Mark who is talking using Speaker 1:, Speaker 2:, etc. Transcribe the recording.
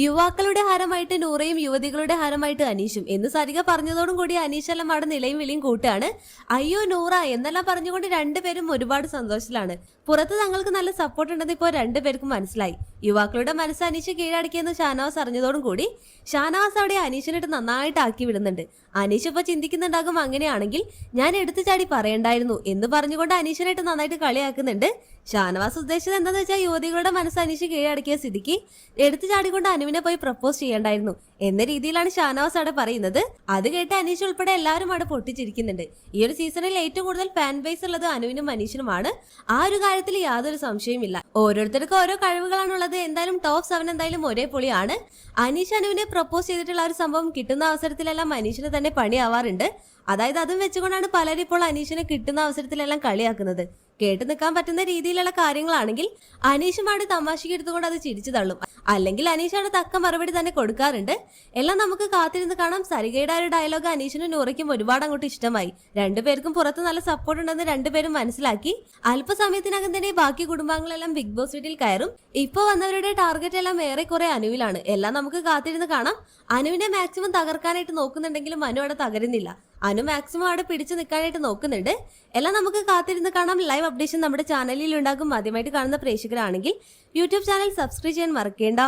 Speaker 1: യുവാക്കളുടെ ഹാരമായിട്ട് നൂറയും യുവതികളുടെ ഹാരമായിട്ട് അനീഷും എന്ന് സരിക പറഞ്ഞതോടും കൂടി അനീഷെല്ലാം അവിടെ നിലയും വിളിയും കൂട്ടാണ്. അയ്യോ നൂറ എന്നെല്ലാം പറഞ്ഞുകൊണ്ട് രണ്ടുപേരും ഒരുപാട് സന്തോഷത്തിലാണ്. പുറത്ത് തങ്ങൾക്ക് നല്ല സപ്പോർട്ട് ഉണ്ടെന്ന് ഇപ്പോൾ രണ്ടുപേർക്കും മനസ്സിലായി. യുവാക്കളുടെ മനസ്സ് അനീഷ് കീഴടക്കിയെന്ന് ഷാനവാസ് അറിഞ്ഞതോടും കൂടി ഷാനവാസ് അവിടെ അനീഷിനിട്ട് നന്നായിട്ട് ആക്കി വിടുന്നുണ്ട്. അനീഷ് ഇപ്പൊ ചിന്തിക്കുന്നുണ്ടാകും, അങ്ങനെയാണെങ്കിൽ ഞാൻ എടുത്തു ചാടി പറയണ്ടായിരുന്നു എന്ന് പറഞ്ഞുകൊണ്ട് അനീഷിനായിട്ട് നന്നായിട്ട് കളിയാക്കുന്നുണ്ട്. ഷാനവാസ് ഉദ്ദേശിച്ചത് എന്താണെന്ന് വെച്ചാൽ യുവതികളുടെ മനസ്സ് അനീഷ് കീഴടക്കിയ സ്ഥിതിക്ക് എടുത്തു ചാടിക്കൊണ്ട് അനുവിനെ പോയി പ്രപ്പോസ് ചെയ്യണ്ടായിരുന്നു എന്ന രീതിയിലാണ് ഷാനവാസ് അവിടെ പറയുന്നത്. അത് കേട്ട് അനീഷ് ഉൾപ്പെടെ എല്ലാവരും അവിടെ പൊട്ടിച്ചിരിക്കുന്നുണ്ട്. ഈ ഒരു സീസണിൽ ഏറ്റവും കൂടുതൽ ഫാൻ ബേസ് ഉള്ളത് അനുവിനും അനീഷിനുമാണ്. ആ ഒരു കാര്യത്തിൽ യാതൊരു സംശയവുമില്ല. ഓരോരുത്തർക്കും ഓരോ കഴിവുകളാണുള്ളത്. എന്തായാലും ടോപ്പ് 7 എന്തായാലും ഒരേ പൊളിയാണ്. അനീഷ് അനുവിനെ പ്രപ്പോസ് ചെയ്തിട്ടുള്ള ഒരു സംഭവം കിട്ടുന്ന അവസരത്തിലെല്ലാം അനീഷിന് തന്നെ പണിയാവാറുണ്ട്. അതായത് അതും വെച്ചുകൊണ്ടാണ് പലരും ഇപ്പോൾ അനീഷിനെ കിട്ടുന്ന അവസരത്തിലെല്ലാം കളിയാക്കുന്നത്. കേട്ടു നിൽക്കാൻ പറ്റുന്ന രീതിയിലുള്ള കാര്യങ്ങളാണെങ്കിൽ അനീഷുമാണ് തമാശക്ക് എടുത്തുകൊണ്ട് അത് ചിരിച്ചു തള്ളും. അല്ലെങ്കിൽ അനീഷാണ് തക്ക മറുപടി തന്നെ കൊടുക്കാറുണ്ട്. എല്ലാം നമുക്ക് കാത്തിരുന്ന് കാണാം. സരികയുടെ ഒരു ഡയലോഗ് അനീഷിനും നൂറയ്ക്കും ഒരുപാട് അങ്ങോട്ട് ഇഷ്ടമായി. രണ്ടുപേർക്കും പുറത്ത് നല്ല സപ്പോർട്ട് ഉണ്ടെന്ന് രണ്ടുപേരും മനസ്സിലാക്കി. അല്പസമയത്തിനകം തന്നെ ബാക്കി കുടുംബാംഗങ്ങളെല്ലാം ബിഗ് ബോസ് വീട്ടിൽ കയറും. ഇപ്പൊ വന്നവരുടെ ടാർഗറ്റ് എല്ലാം ഏറെക്കുറെ അനുവിലാണ്. എല്ലാം നമുക്ക് കാത്തിരുന്ന് കാണാം. അനുവിനെ മാക്സിമം തകർക്കാനായിട്ട് നോക്കുന്നുണ്ടെങ്കിലും അനു അവിടെ തകരുന്നില്ല. അനു മാക്സിമം അവിടെ പിടിച്ചു നിൽക്കാനായിട്ട് നോക്കുന്നുണ്ട്. എല്ലാം നമുക്ക് കാത്തിരുന്ന് കാണാം. ലൈവ് അപ്ഡേഷൻ നമ്മുടെ ചാനലിൽ ഉണ്ടാകും. ആദ്യമായിട്ട് കാണുന്ന പ്രേക്ഷകരാണെങ്കിൽ യൂട്യൂബ് ചാനൽ സബ്സ്ക്രൈബ് ചെയ്യാൻ മറക്കേണ്ട.